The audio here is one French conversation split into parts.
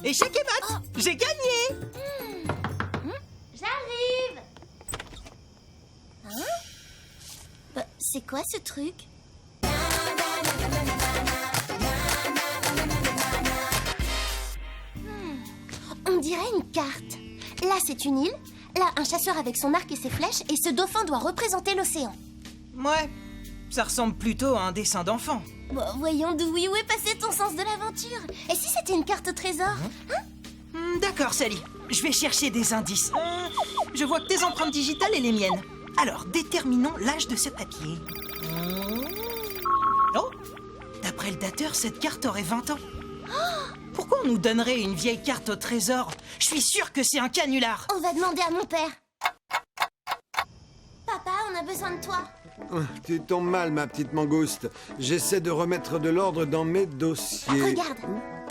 Échec et mat. J'ai gagné. J'arrive. Bah, c'est quoi ce truc? On dirait une carte. Là, c'est une île. Là, un chasseur avec son arc et ses flèches. Et ce dauphin doit représenter l'océan. Ouais, ça ressemble plutôt à un dessin d'enfant. Bon, voyons, Dewey, où est passé ton sens de l'aventure? Et si c'était une carte au trésor? D'accord, Sally. Je vais chercher des indices. Je vois que tes empreintes digitales et les miennes. Alors, déterminons l'âge de ce papier. Oh! D'après le dateur, cette carte aurait 20 ans. Pourquoi on nous donnerait une vieille carte au trésor? Je suis sûr que c'est un canular. On va demander à mon père. Papa, on a besoin de toi. Tu tombes mal, ma petite mangouste. J'essaie de remettre de l'ordre dans mes dossiers. Regarde.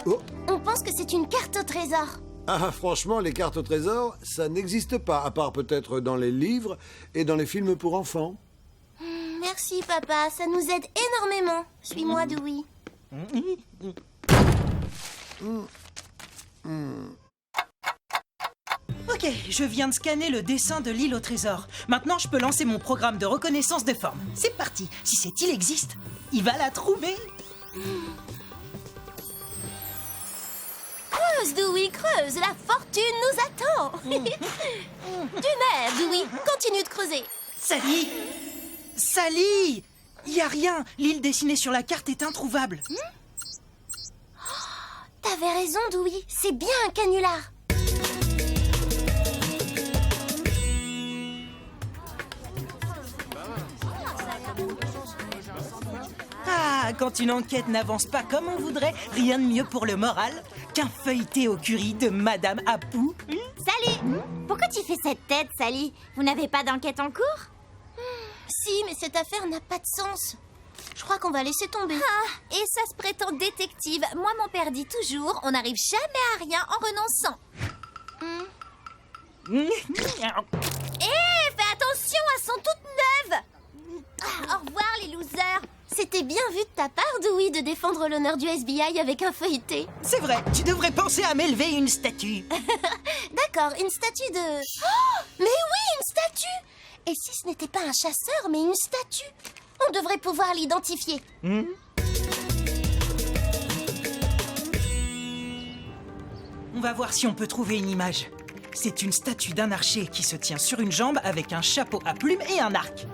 Oh. On pense que c'est une carte au trésor. Ah, franchement, les cartes au trésor, ça n'existe pas, à part peut-être dans les livres et dans les films pour enfants. Merci, papa. Ça nous aide énormément. Suis-moi, Dewey. Ok, je viens de scanner le dessin de l'île au trésor. Maintenant, je peux lancer mon programme de reconnaissance de forme. C'est parti. Si cette île existe, il va la trouver. Creuse, Dewey, creuse. La fortune nous attend. Du nerf, Dewey. Continue de creuser. Sally! Sally! Y a rien. L'île dessinée sur la carte est introuvable. T'avais raison, Dewey. C'est bien un canular. Ah, quand une enquête n'avance pas comme on voudrait, rien de mieux pour le moral qu'un feuilleté au curry de Madame Apu. Sally, pourquoi tu fais cette tête, Sally? Vous n'avez pas d'enquête en cours? Si, mais cette affaire n'a pas de sens. Je crois qu'on va laisser tomber. Ah, et ça se prétend détective. Moi, mon père dit toujours, on n'arrive jamais à rien en renonçant. Fais attention, elles sont toutes neuves. Au revoir, les losers. C'était bien vu de ta part, Dewey, de défendre l'honneur du FBI avec un feuilleté. C'est vrai, tu devrais penser à m'élever une statue. D'accord, une statue de... Oh, mais oui, une statue! Et si ce n'était pas un chasseur, mais une statue? On devrait pouvoir l'identifier. On va voir si on peut trouver une image. C'est une statue d'un archer qui se tient sur une jambe avec un chapeau à plumes et un arc.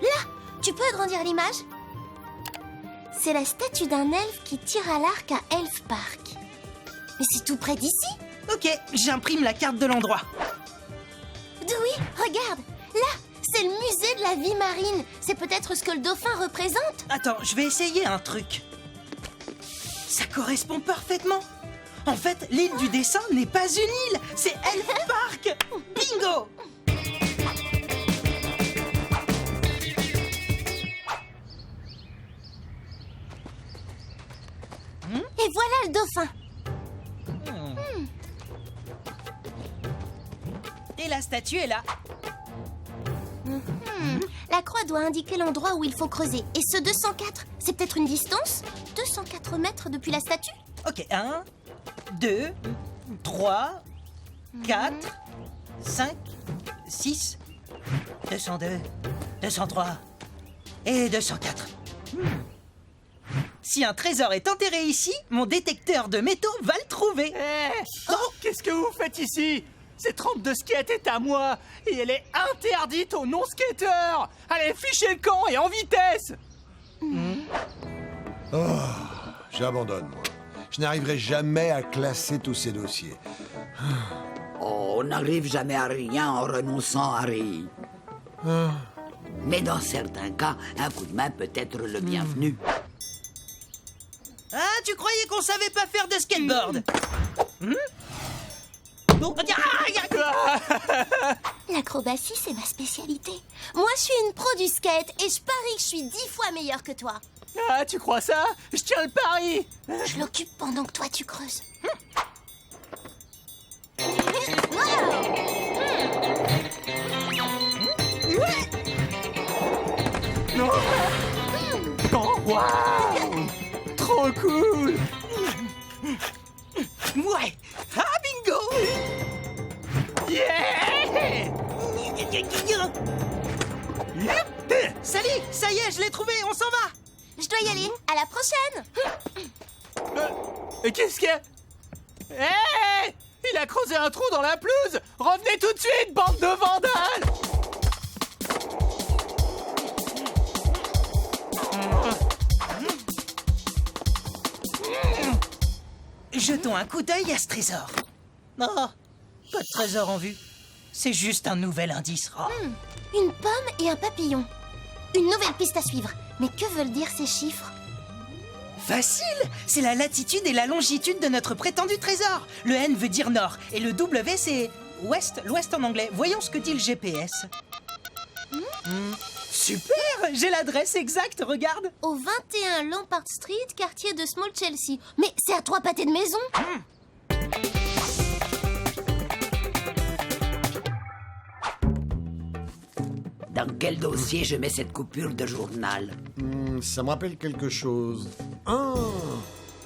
Là, tu peux agrandir l'image? C'est la statue d'un elfe qui tire à l'arc à Elf Park. Mais c'est tout près d'ici. Ok, j'imprime la carte de l'endroit. Dewey, regarde. Là, c'est le musée de la vie marine. C'est peut-être ce que le dauphin représente. Attends, je vais essayer un truc. Ça correspond parfaitement. En fait, l'île du dessin n'est pas une île, c'est Elf Park. Bingo! Et voilà le dauphin. Et la statue est là. La croix doit indiquer l'endroit où il faut creuser. Et ce 204, c'est peut-être une distance? 204 mètres depuis la statue? Ok, 1, 2, 3, 4, 5, 6, 202, 203 et 204. Si un trésor est enterré ici, mon détecteur de métaux va le trouver. Qu'est-ce que vous faites ici? Cette rampe de skate est à moi et elle est interdite aux non-skateurs. Allez, fichez le camp et en vitesse. J'abandonne, moi. Je n'arriverai jamais à classer tous ces dossiers. Oh, on n'arrive jamais à rien en renonçant, Harry. Mais dans certains cas, un coup de main peut être le bienvenu. Ah, tu croyais qu'on savait pas faire de skateboard? Oh, L'acrobatie, c'est ma spécialité. Moi, je suis une pro du skate et je parie que je suis 10 fois meilleure que toi. Ah, tu crois ça? Je tiens le pari. Je l'occupe pendant que toi, tu creuses. Oh, waouh! Trop cool! Sally, ça y est, je l'ai trouvé, on s'en va. Je dois y aller. À la prochaine. Qu'est-ce qu'il y a? Hé! Il a creusé un trou dans la pelouse! Revenez tout de suite, bande de vandales! Jetons un coup d'œil à ce trésor. Oh, pas de trésor en vue. C'est juste un nouvel indice. Oh. Une pomme et un papillon. Une nouvelle piste à suivre. Mais que veulent dire ces chiffres? Facile! C'est la latitude et la longitude de notre prétendu trésor. Le N veut dire nord et le W c'est ouest, l'ouest en anglais. Voyons ce que dit le GPS. Super! J'ai l'adresse exacte, regarde. Au 21 Lombard Street, quartier de Small Chelsea. Mais c'est à 3 pâtés de maison. Dans quel dossier je mets cette coupure de journal? Ça me rappelle quelque chose. Ah,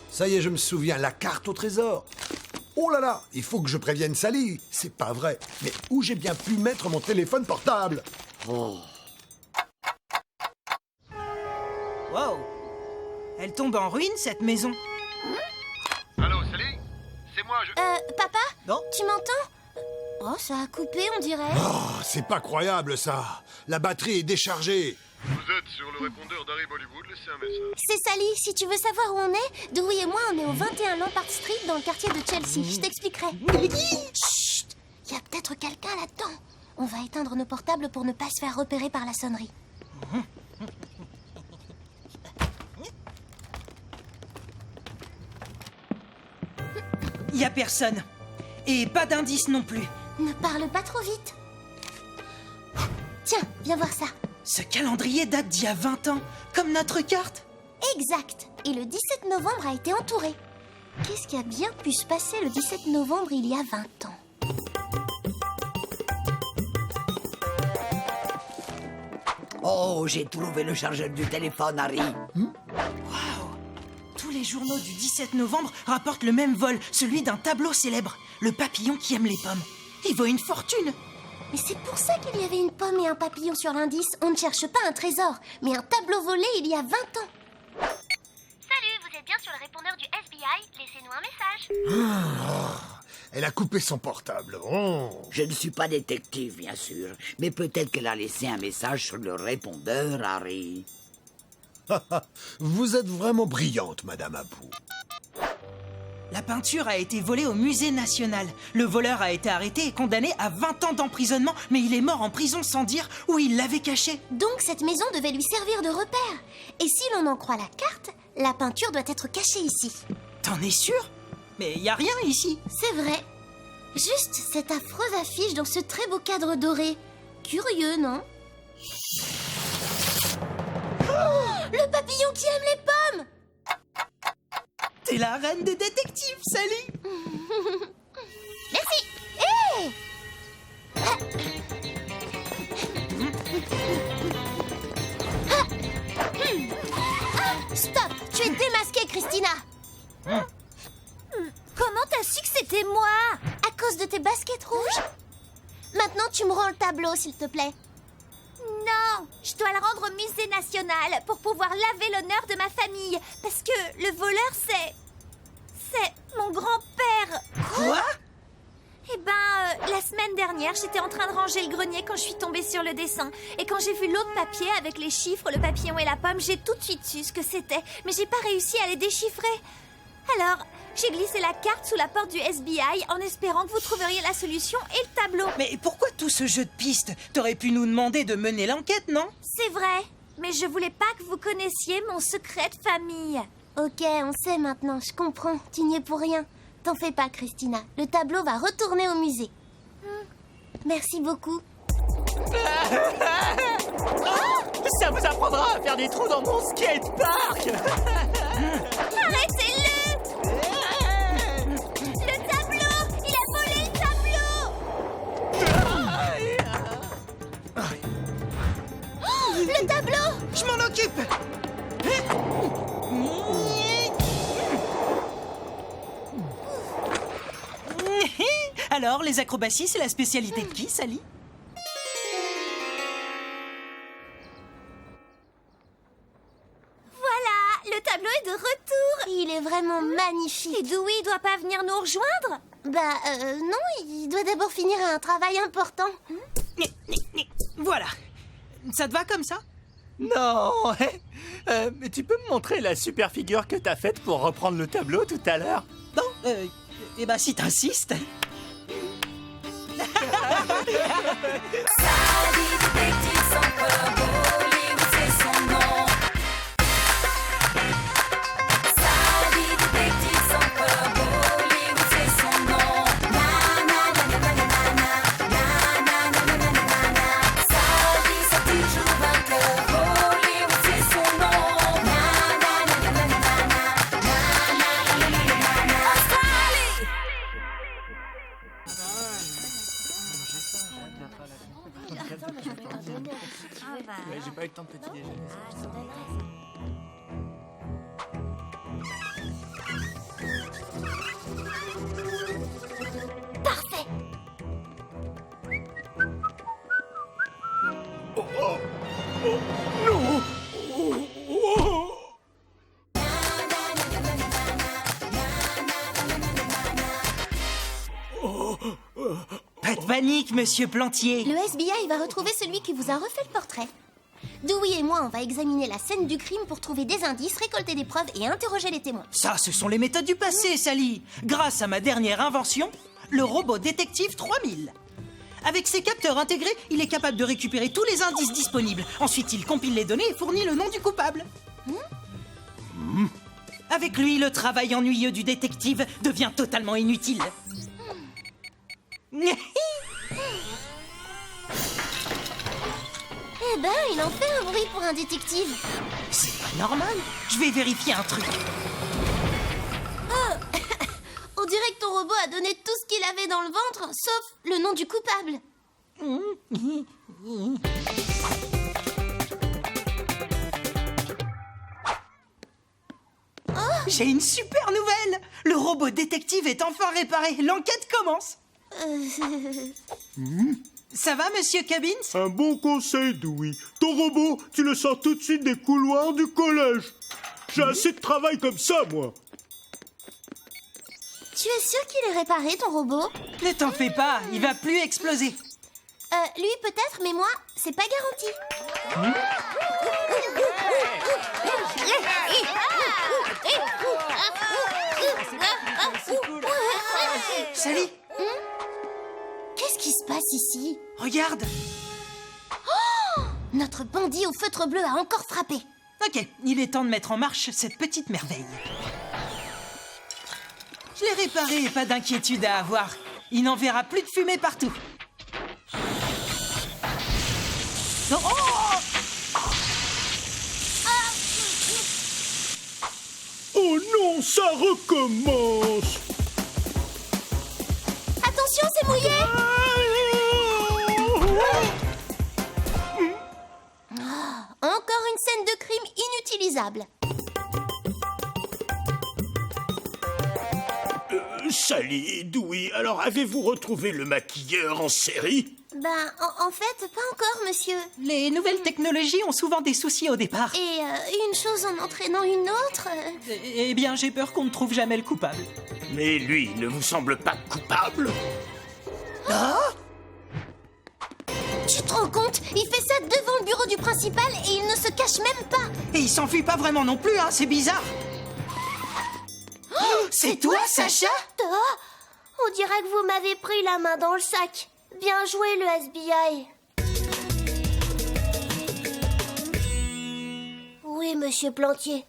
ça y est, je me souviens, la carte au trésor. Oh là là, il faut que je prévienne Sally. C'est pas vrai. Mais où j'ai bien pu mettre mon téléphone portable? Oh. Wow! Elle tombe en ruine, cette maison. Allô, Sally? C'est moi, je... Papa? Non. Tu m'entends? Oh, ça a coupé, on dirait. Oh, c'est pas croyable, ça. La batterie est déchargée. Vous êtes sur le répondeur d'Harry Bollywood, laissez un message. C'est Sally. Si tu veux savoir où on est, Dewey et moi, on est au 21 Lombard Street, dans le quartier de Chelsea. Je t'expliquerai. Chut! Il y a peut-être quelqu'un là-dedans. On va éteindre nos portables pour ne pas se faire repérer par la sonnerie. Y a personne. Et pas d'indice non plus. Ne parle pas trop vite. Tiens, viens voir ça. Ce calendrier date d'il y a 20 ans, comme notre carte. Exact. Et le 17 novembre a été entouré. Qu'est-ce qui a bien pu se passer le 17 novembre il y a 20 ans? Oh, j'ai trouvé le chargeur du téléphone, Harry. Waouh! Tous les journaux du 17 novembre rapportent le même vol, celui d'un tableau célèbre, le papillon qui aime les pommes. Il vaut une fortune. Mais c'est pour ça qu'il y avait une pomme et un papillon sur l'indice. On ne cherche pas un trésor, mais un tableau volé il y a 20 ans. Salut, vous êtes bien sur le répondeur du FBI. Laissez-nous un message. Elle a coupé son portable. Oh. Je ne suis pas détective, bien sûr, mais peut-être qu'elle a laissé un message sur le répondeur, Harry. Vous êtes vraiment brillante, Madame Abou. La peinture a été volée au musée national. Le voleur a été arrêté et condamné à 20 ans d'emprisonnement, mais il est mort en prison sans dire où il l'avait caché. Donc cette maison devait lui servir de repère. Et si l'on en croit la carte, la peinture doit être cachée ici. T'en es sûr? Mais y a rien ici. C'est vrai. Juste cette affreuse affiche dans ce très beau cadre doré. Curieux, non? Oh, le papillon qui aime les pommes! T'es la reine des détectives, Sally. Merci! Hé! Stop! Tu es démasquée, Christina! Comment t'as su que c'était moi? À cause de tes baskets rouges? Maintenant, tu me rends le tableau, s'il te plaît. Non, je dois le rendre au musée national pour pouvoir laver l'honneur de ma famille. Parce que le voleur, c'est mon grand-père. Quoi? Eh ben, la semaine dernière, j'étais en train de ranger le grenier quand je suis tombée sur le dessin. Et quand j'ai vu l'autre papier avec les chiffres, le papillon et la pomme, j'ai tout de suite su ce que c'était. Mais j'ai pas réussi à les déchiffrer. Alors, j'ai glissé la carte sous la porte du SBI en espérant que vous trouveriez la solution et le tableau. Mais pourquoi tout ce jeu de pistes? T'aurais pu nous demander de mener l'enquête, non? C'est vrai, mais je voulais pas que vous connaissiez mon secret de famille. Ok, on sait maintenant, je comprends. Tu n'y es pour rien. T'en fais pas, Christina. Le tableau va retourner au musée. Merci beaucoup. Ça vous apprendra à faire des trous dans mon skatepark. Arrêtez-le! Le tableau! Il a volé le tableau! Le tableau! Je m'en occupe. Alors, les acrobaties, c'est la spécialité de qui, Sally? de retour. Il est vraiment magnifique. Et Dewey doit pas venir nous rejoindre? Non, il doit d'abord finir un travail important. Voilà. Ça te va comme ça? Non. Mais tu peux me montrer la super figure que t'as faite pour reprendre le tableau tout à l'heure? Non, eh ben si t'insistes. J'ai pas eu le temps de petit déjeuner. Parfait. Pas de panique, monsieur Plantier. Le SBI va retrouver celui qui vous a refait le portrait. Dewey et moi, on va examiner la scène du crime pour trouver des indices, récolter des preuves et interroger les témoins. Ça, ce sont les méthodes du passé, Sally. Grâce à ma dernière invention, le robot détective 3000. Avec ses capteurs intégrés, il est capable de récupérer tous les indices disponibles. Ensuite, il compile les données et fournit le nom du coupable. Avec lui, le travail ennuyeux du détective devient totalement inutile. Eh ben, il en fait un bruit pour un détective. C'est pas normal. Je vais vérifier un truc. On dirait que ton robot a donné tout ce qu'il avait dans le ventre, sauf le nom du coupable. J'ai une super nouvelle. Le robot détective est enfin réparé. L'enquête commence. Ça va, monsieur Cabins? Un bon conseil, Dewey. Ton robot, tu le sors tout de suite des couloirs du collège. J'ai assez de travail comme ça, moi. Tu es sûr qu'il est réparé, ton robot? Ne t'en fais pas, il va plus exploser. Lui peut-être, mais moi, c'est pas garanti. Sally, Qu'est-ce qui se passe ici? regarde. Notre bandit au feutre bleu a encore frappé. Ok, il est temps de mettre en marche cette petite merveille. Je l'ai réparé, pas d'inquiétude à avoir. Il n'en verra plus de fumée partout. Non, oh! Oh non, ça recommence. Attention, c'est mouillé! Encore une scène de crime inutilisable. Sally, Dewey, alors avez-vous retrouvé le maquilleur en série? En fait, pas encore, monsieur. Les nouvelles technologies ont souvent des soucis au départ. Et une chose en entraînant une autre... Eh bien, j'ai peur qu'on ne trouve jamais le coupable. Mais lui ne vous semble pas coupable? Tu te rends compte? Il fait ça devant le bureau du principal et il ne se cache même pas. Et il s'enfuit pas vraiment non plus, hein, c'est bizarre. C'est toi, Sacha? On dirait que vous m'avez pris la main dans le sac. Bien joué, le SBI. Oui, monsieur Plantier.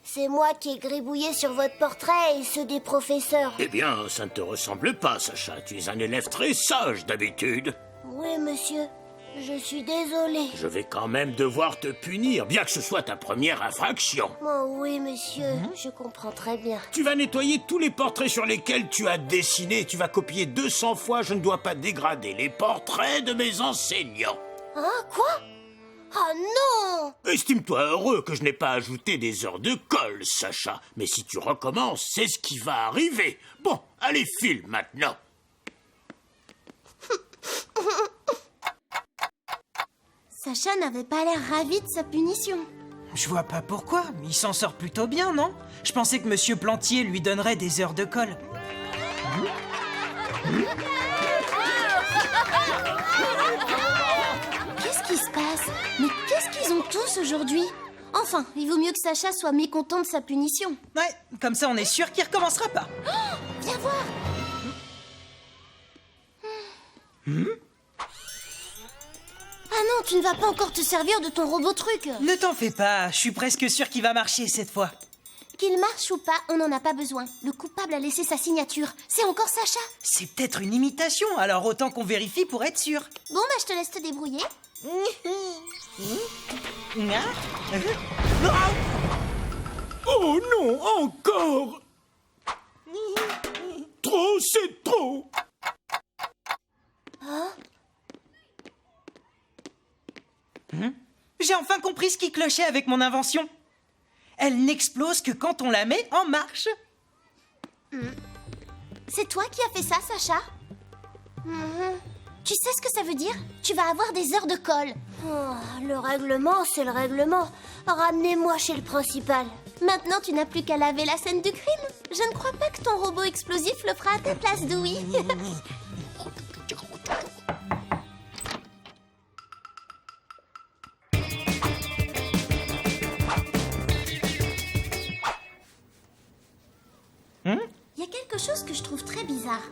C'est moi qui ai gribouillé sur votre portrait et ceux des professeurs. Eh bien, ça ne te ressemble pas, Sacha. Tu es un élève très sage d'habitude. Oui, monsieur. Je suis désolée. Je vais quand même devoir te punir, bien que ce soit ta première infraction. Oh oui, monsieur. Je comprends très bien. Tu vas nettoyer tous les portraits sur lesquels tu as dessiné. Tu vas copier 200 fois. Je ne dois pas dégrader les portraits de mes enseignants. Hein, quoi? Ah non! Estime-toi heureux que je n'ai pas ajouté des heures de colle, Sacha. Mais si tu recommences, c'est ce qui va arriver. Bon, allez, file maintenant. Sacha n'avait pas l'air ravi de sa punition. Je vois pas pourquoi. Il s'en sort plutôt bien, non? Je pensais que Monsieur Plantier lui donnerait des heures de colle. Qu'est-ce qui se passe? Mais qu'est-ce qu'ils ont tous aujourd'hui? Enfin, il vaut mieux que Sacha soit mécontent de sa punition. Ouais, comme ça on est sûr qu'il recommencera pas. Viens voir. Ah non, tu ne vas pas encore te servir de ton robot truc. Ne t'en fais pas, je suis presque sûr qu'il va marcher cette fois. Qu'il marche ou pas, on n'en a pas besoin. Le coupable a laissé sa signature. C'est encore Sacha. C'est peut-être une imitation, alors autant qu'on vérifie pour être sûr. Bon, bah je te laisse te débrouiller. Oh non, encore! Trop, c'est trop! J'ai enfin compris ce qui clochait avec mon invention. Elle n'explose que quand on la met en marche. C'est toi qui as fait ça, Sacha? Tu sais ce que ça veut dire? Tu vas avoir des heures de colle. Le règlement, c'est le règlement. Ramenez-moi chez le principal. Maintenant, tu n'as plus qu'à laver la scène du crime. Je ne crois pas que ton robot explosif le fera à ta place, Dewey. Il y a quelque chose que je trouve très bizarre.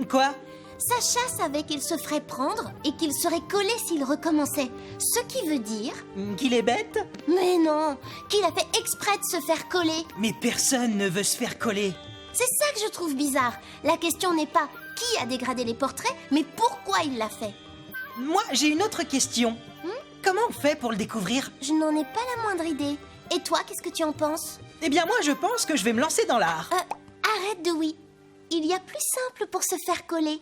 Quoi? Sacha savait qu'il se ferait prendre et qu'il serait collé s'il recommençait. Ce qui veut dire... Qu'il est bête? Mais non, qu'il a fait exprès de se faire coller. Mais personne ne veut se faire coller. C'est ça que je trouve bizarre. La question n'est pas qui a dégradé les portraits, mais pourquoi il l'a fait. Moi, j'ai une autre question. Comment on fait pour le découvrir? Je n'en ai pas la moindre idée. Et toi, qu'est-ce que tu en penses? Eh bien, moi, je pense que je vais me lancer dans l'art. Arrête, Dewey. Il y a plus simple pour se faire coller.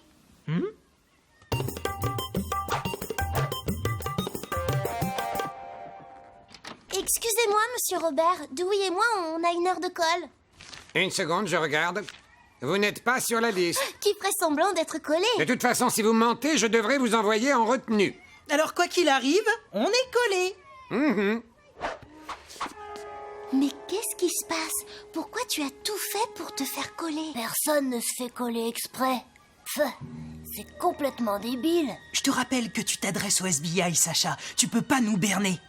Excusez-moi, monsieur Robert. Dewey et moi, on a une heure de colle. Une seconde, je regarde. Vous n'êtes pas sur la liste. Qui ferait semblant d'être collé? De toute façon, si vous mentez, je devrais vous envoyer en retenue. Alors, quoi qu'il arrive, on est collé. Mais qu'est-ce qui se passe? Pourquoi tu as tout fait pour te faire coller? Personne ne se fait coller exprès. C'est complètement débile. Je te rappelle que tu t'adresses au FBI, Sacha. Tu peux pas nous berner.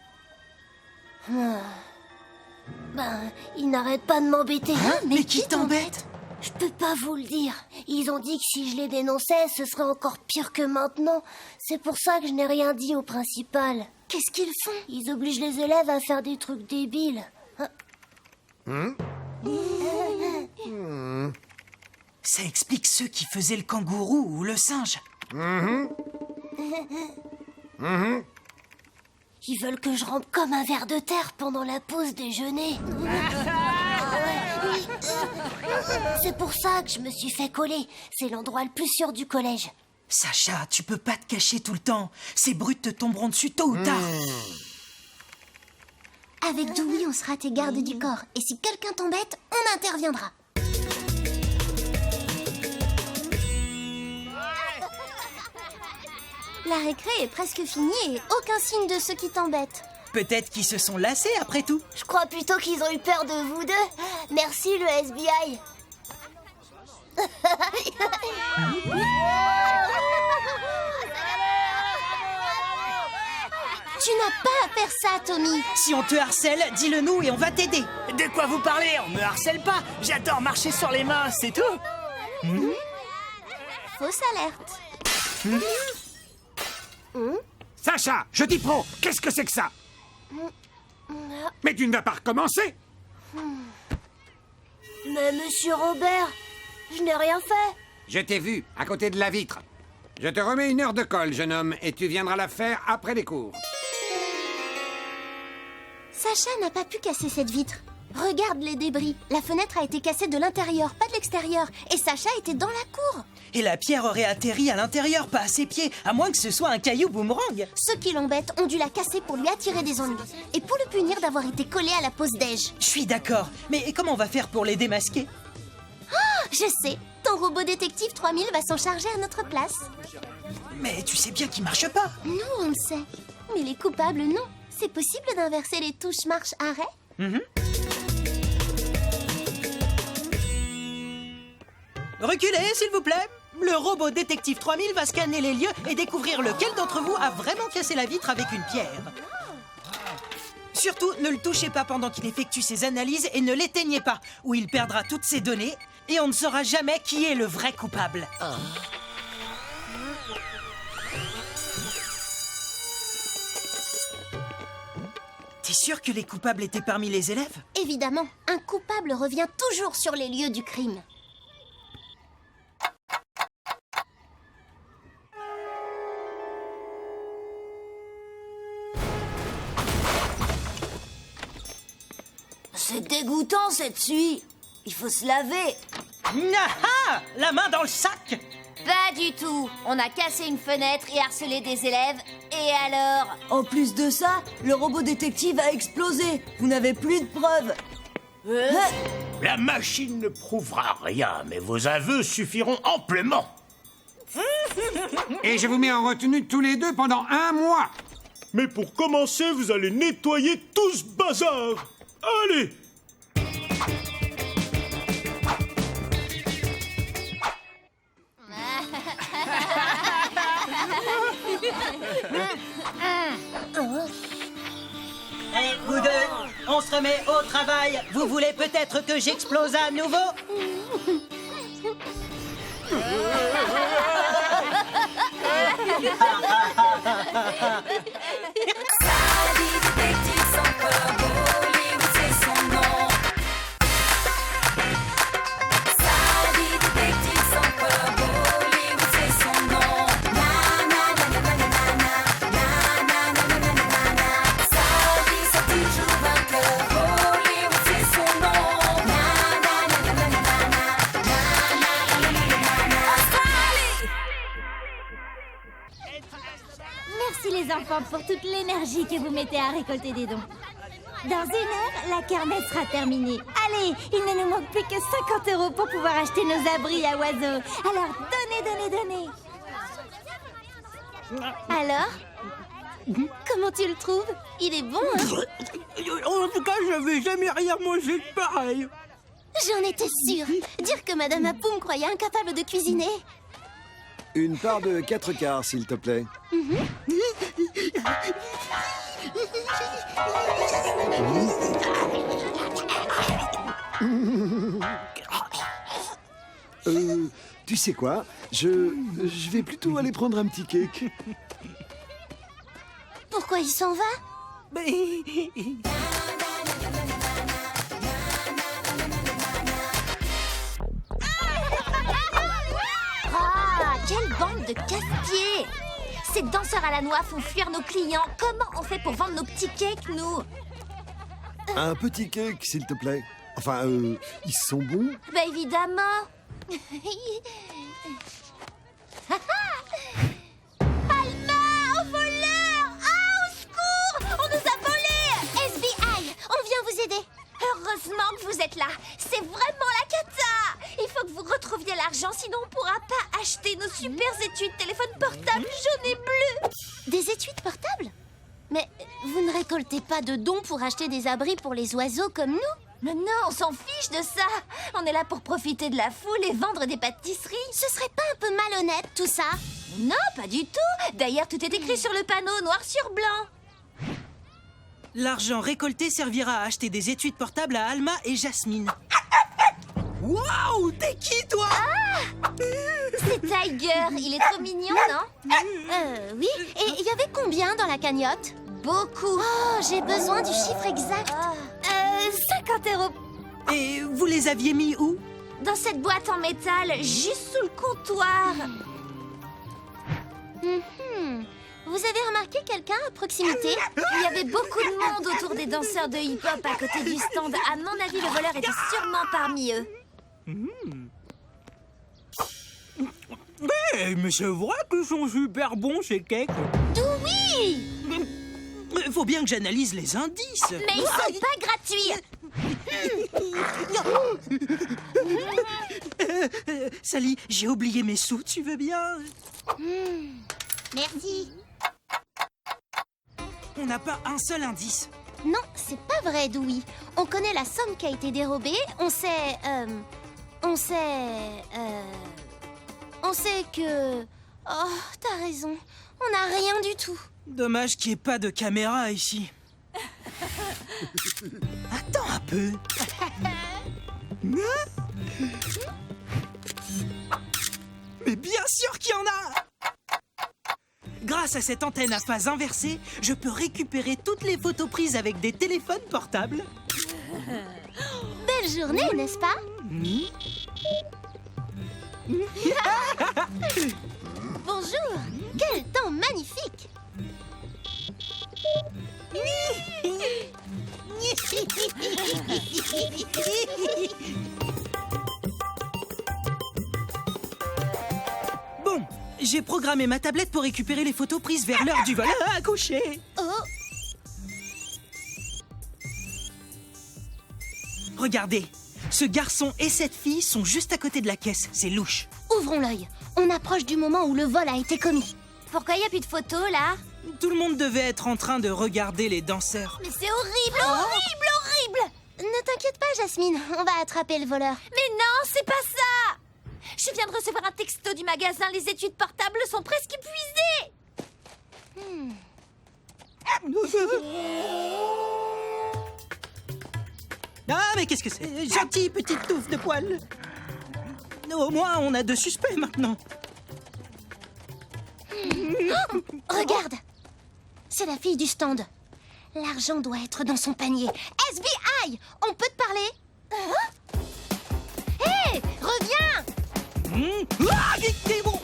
Ils n'arrêtent pas de m'embêter. Mais qui t'embête? Je peux pas vous le dire. Ils ont dit que si je les dénonçais, ce serait encore pire que maintenant. C'est pour ça que je n'ai rien dit au principal. Qu'est-ce qu'ils font? Ils obligent les élèves à faire des trucs débiles. Ça explique ceux qui faisaient le kangourou ou le singe. Ils veulent que je rampe comme un ver de terre pendant la pause déjeuner. C'est pour ça que je me suis fait coller. C'est l'endroit le plus sûr du collège. Sacha, tu peux pas te cacher tout le temps. Ces brutes te tomberont dessus tôt ou tard. Avec Dewey, on sera tes gardes du corps. Et si quelqu'un t'embête, on interviendra. La récré est presque finie et aucun signe de ceux qui t'embêtent. Peut-être qu'ils se sont lassés après tout. Je crois plutôt qu'ils ont eu peur de vous deux. Merci le FBI. Tu n'as pas à faire ça, Tommy. Si on te harcèle, dis-le nous et on va t'aider. De quoi vous parlez? On me harcèle pas. J'adore marcher sur les mains, c'est tout. Fausse alerte. Sacha, je dis pro, qu'est-ce que c'est que ça? Mais tu ne vas pas recommencer? Mais monsieur Robert, je n'ai rien fait. Je t'ai vu, à côté de la vitre. Je te remets une heure de colle, jeune homme, et tu viendras la faire après les cours. Sacha n'a pas pu casser cette vitre. Regarde les débris. La fenêtre a été cassée de l'intérieur, pas de l'extérieur. Et Sacha était dans la cour. Et la pierre aurait atterri à l'intérieur, pas à ses pieds, à moins que ce soit un caillou boomerang. Ceux qui l'embêtent ont dû la casser pour lui attirer des ennuis. Et pour le punir d'avoir été collé à la pause déj. Je suis d'accord, mais comment on va faire pour les démasquer? Je sais, ton robot détective 3000 va s'en charger à notre place. Mais tu sais bien qu'il marche pas. Nous, on le sait. Mais les coupables, non. C'est possible d'inverser les touches marche-arrêt? Reculez, s'il vous plaît. Le robot détective 3000 va scanner les lieux et découvrir lequel d'entre vous a vraiment cassé la vitre avec une pierre. Surtout, ne le touchez pas pendant qu'il effectue ses analyses et ne l'éteignez pas, ou il perdra toutes ses données et on ne saura jamais qui est le vrai coupable. T'es sûr que les coupables étaient parmi les élèves? Évidemment, un coupable revient toujours sur les lieux du crime. C'est dégoûtant cette suie. Il faut se laver. Ah! La main dans le sac! Pas du tout. On a cassé une fenêtre et harcelé des élèves. Et alors? En plus de ça, le robot détective a explosé. Vous n'avez plus de preuves. La machine ne prouvera rien, mais vos aveux suffiront amplement. Et je vous mets en retenue tous les deux pendant 1 mois. Mais pour commencer, vous allez nettoyer tout ce bazar. Allez! Allez, vous deux, on se remet au travail. Vous voulez peut-être que j'explose à nouveau? Merci les enfants pour toute l'énergie que vous mettez à récolter des dons. Dans 1 heure, la kermesse sera terminée. Allez, il ne nous manque plus que 50 € pour pouvoir acheter nos abris à oiseaux. Alors, donnez. Alors? Comment tu le trouves? Il est bon, hein? En tout cas, j'avais jamais rien mangé de pareil. J'en étais sûre. Dire que Madame Apou me croyait incapable de cuisiner. Une part de 4 quarts, s'il te plaît. Tu sais quoi? Je vais plutôt aller prendre un petit cake. Pourquoi il s'en va? Ah, quelle bande de casse-pieds! Ces danseurs à la noix font fuir nos clients. Comment on fait pour vendre nos petits cakes, nous? Un petit cake, s'il te plaît. Enfin, ils sont bons. Bah évidemment. Alma, au voleur! Ah, au secours! On nous a volés! SBI, on vient vous aider. Heureusement que vous êtes là. C'est vraiment la cata. Il faut que vous retrouviez l'argent, sinon on pourra pas acheter nos super étuis de téléphone portable. J'en ai plus. Des étuis portables? Mais vous ne récoltez pas de dons pour acheter des abris pour les oiseaux comme nous? Mais non, on s'en fiche de ça. On est là pour profiter de la foule et vendre des pâtisseries. Ce serait pas un peu malhonnête tout ça? Non, pas du tout. D'ailleurs, tout est écrit sur le panneau, noir sur blanc. L'argent récolté servira à acheter des étuis portables à Alma et Jasmine. Waouh, t'es qui, toi? C'est Tiger. Il est trop mignon, non? Oui. Et il y avait combien dans la cagnotte? Beaucoup. Oh, j'ai besoin du chiffre exact. 50 €. Et vous les aviez mis où? Dans cette boîte en métal, juste sous le comptoir. Vous avez remarqué quelqu'un à proximité? Il y avait beaucoup de monde autour des danseurs de hip-hop à côté du stand. À mon avis, le voleur était sûrement parmi eux. Mais c'est vrai qu'ils sont super bons, ces cakes. Oui! Faut bien que j'analyse les indices. Mais ils sont pas gratuits. Sally, j'ai oublié mes sous, tu veux bien? Merci. On n'a pas un seul indice. Non, c'est pas vrai, Dewey. On connaît la somme qui a été dérobée, on sait que... Oh, t'as raison, on n'a rien du tout. Dommage qu'il n'y ait pas de caméra ici. Attends un peu. Mais bien sûr qu'il y en a! Grâce à cette antenne à phase inversée, je peux récupérer toutes les photos prises avec des téléphones portables. Belle journée, n'est-ce pas? Bonjour, quel temps magnifique! Bon, j'ai programmé ma tablette pour récupérer les photos prises vers l'heure du vol. À coucher! Oh, Regardez, ce garçon et cette fille sont juste à côté de la caisse. C'est louche. ouvrons l'œil. On approche du moment où le vol a été commis. Pourquoi il n'y a plus de photos, là? Tout le monde devait être en train de regarder les danseurs. Mais c'est horrible, horrible! Ne t'inquiète pas, Jasmine, on va attraper le voleur. Mais non, c'est pas ça! Je viens de recevoir un texto du magasin. Les études portables sont presque épuisées. Ah, mais qu'est-ce que c'est? Gentille petite touffe de poils. Au moins, on a 2 suspects maintenant. Regarde! C'est la fille du stand. L'argent doit être dans son panier. SBI! On peut te parler? Hé! Reviens! Ah, t'es bon.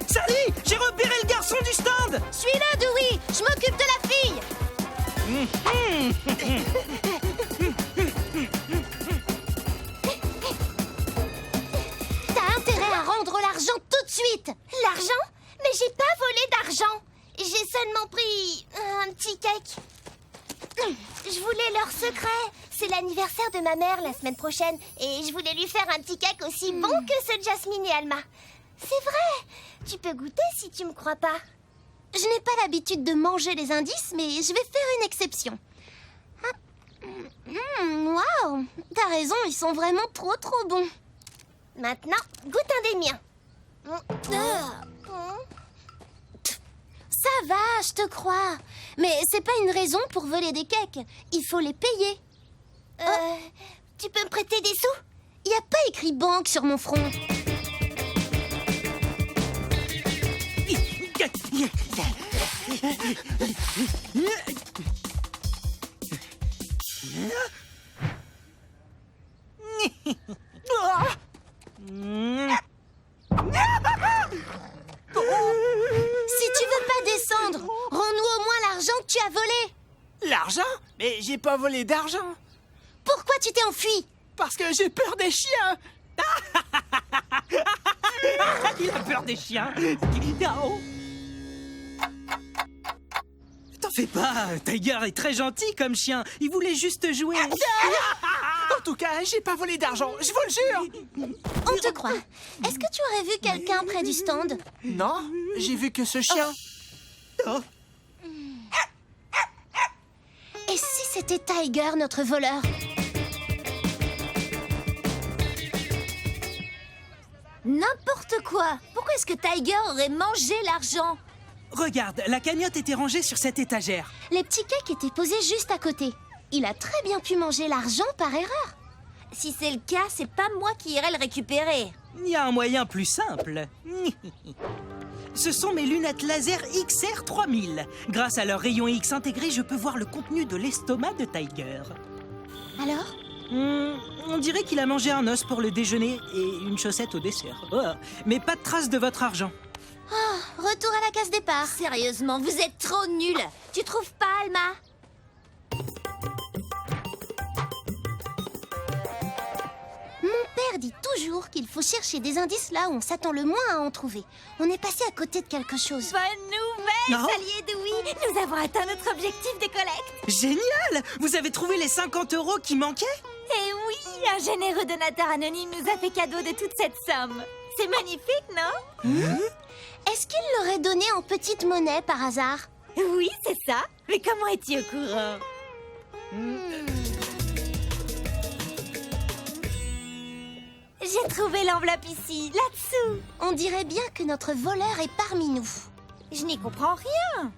Sally, j'ai repéré le garçon du stand. Suis-le, Dewey! Je m'occupe de la fille! T'as intérêt à rendre l'argent tout de suite! L'argent? Mais j'ai pas volé d'argent. J'ai seulement pris un petit cake. Je voulais leur secret. C'est l'anniversaire de ma mère la semaine prochaine et je voulais lui faire un petit cake aussi bon que ceux de Jasmine et Alma. C'est vrai. Tu peux goûter si tu me crois pas. Je n'ai pas l'habitude de manger les indices, mais je vais faire une exception. Waouh! T'as raison, ils sont vraiment trop bons. Maintenant, goûte un des miens. Ça va, je te crois. Mais c'est pas une raison pour voler des cakes. Il faut les payer. Tu peux me prêter des sous? Il n'y a pas écrit banque sur mon front. Si tu veux pas descendre, rends-nous au moins l'argent que tu as volé. L'argent? Mais j'ai pas volé d'argent. Pourquoi tu t'es enfui? Parce que j'ai peur des chiens. Il a peur des chiens. Oh. T'en fais pas, Tiger est très gentil comme chien. Il voulait juste jouer. En tout cas, j'ai pas volé d'argent, je vous le jure. On te croit. Est-ce que tu aurais vu quelqu'un près du stand? Non, j'ai vu que ce chien. Et si c'était Tiger, notre voleur? N'importe quoi! Pourquoi est-ce que Tiger aurait mangé l'argent? Regarde, la cagnotte était rangée sur cette étagère. Les petits cakes étaient posés juste à côté. Il a très bien pu manger l'argent par erreur. Si c'est le cas, c'est pas moi qui irai le récupérer. Il y a un moyen plus simple. Ce sont mes lunettes laser XR 3000. Grâce à leur rayon X intégré, je peux voir le contenu de l'estomac de Tiger. Alors? On dirait qu'il a mangé un os pour le déjeuner et une chaussette au dessert. Oh, mais pas de trace de votre argent. Oh, retour à la case départ. Sérieusement, vous êtes trop nuls. Tu trouves pas, Alma? Mon père dit toujours qu'il faut chercher des indices là où on s'attend le moins à en trouver. On est passé à côté de quelque chose. Bonne nouvelle, Sally et Dewey. Nous avons atteint notre objectif de collecte. Génial! Vous avez trouvé les 50 € qui manquaient? Eh oui, un généreux donateur anonyme nous a fait cadeau de toute cette somme. C'est magnifique, non? Est-ce qu'il l'aurait donné en petite monnaie par hasard? Oui, c'est ça. Mais comment es-tu au courant? J'ai trouvé l'enveloppe ici, là-dessous. On dirait bien que notre voleur est parmi nous. Je n'y comprends rien.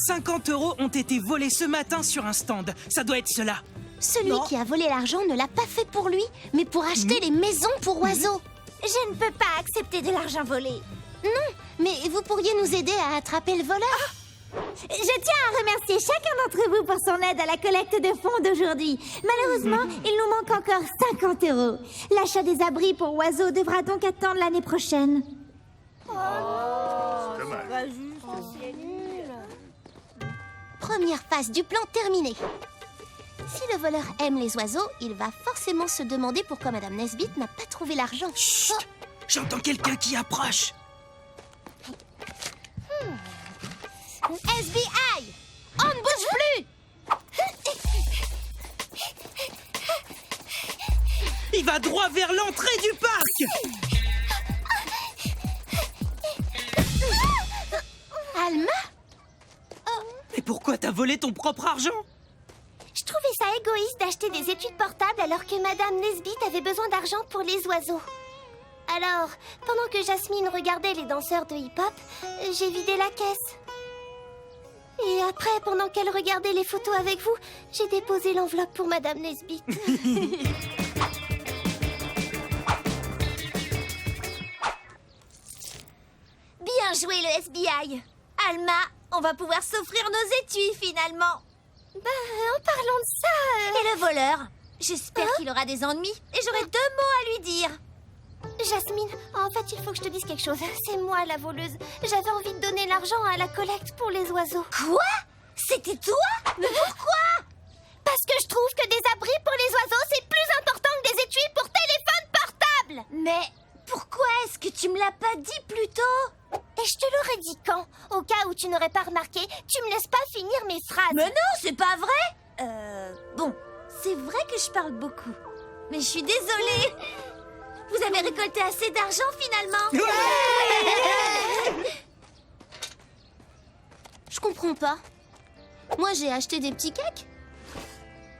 50 € ont été volés ce matin sur un stand. Ça doit être cela. Celui Non. qui a volé l'argent ne l'a pas fait pour lui, mais pour acheter les maisons pour oiseaux. Je ne peux pas accepter de l'argent volé. Non, mais vous pourriez nous aider à attraper le voleur. Je tiens à remercier chacun d'entre vous pour son aide à la collecte de fonds d'aujourd'hui. Malheureusement, il nous manque encore 50 €. L'achat des abris pour oiseaux devra donc attendre l'année prochaine. Première phase du plan terminée. Si le voleur aime les oiseaux, il va forcément se demander pourquoi Madame Nesbit n'a pas trouvé l'argent. Chut! J'entends quelqu'un qui approche. SBI! On ne bouge plus! Il va droit vers l'entrée du parc. Alma? Et pourquoi t'as volé ton propre argent? Je trouvais ça égoïste d'acheter des études portables alors que Madame Nesbit avait besoin d'argent pour les oiseaux. Alors, pendant que Jasmine regardait les danseurs de hip-hop, j'ai vidé la caisse. Et après, pendant qu'elle regardait les photos avec vous, j'ai déposé l'enveloppe pour Madame Nesbit. Bien joué le SBI. Alma, on va pouvoir s'offrir nos étuis finalement. En parlant de ça... Et le voleur? J'espère qu'il aura des ennuis et j'aurai 2 mots à lui dire. Jasmine, en fait, il faut que je te dise quelque chose. C'est moi la voleuse. J'avais envie de donner l'argent à la collecte pour les oiseaux. Quoi? C'était toi? Mais pourquoi? Parce que je trouve que des abris pour les oiseaux, c'est plus important que des étuis pour téléphone portable. Mais pourquoi est-ce que tu me l'as pas dit plus tôt? Et je te l'aurais dit quand? Au cas où tu n'aurais pas remarqué, tu me laisses pas finir mes phrases. Mais non, c'est pas vrai. Bon, c'est vrai que je parle beaucoup. Mais je suis désolée. Vous avez récolté assez d'argent finalement? Je comprends pas. Moi, j'ai acheté des petits cakes.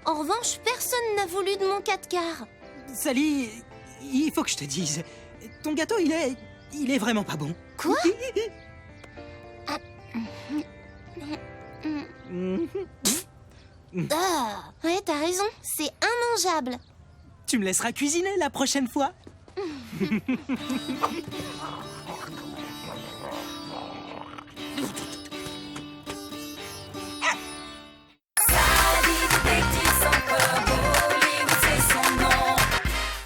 En revanche, personne n'a voulu de mon 4 quarts. Sally, il faut que je te dise. Ton gâteau, il est vraiment pas bon. Quoi? Ouais, t'as raison. C'est immangeable. Tu me laisseras cuisiner la prochaine fois.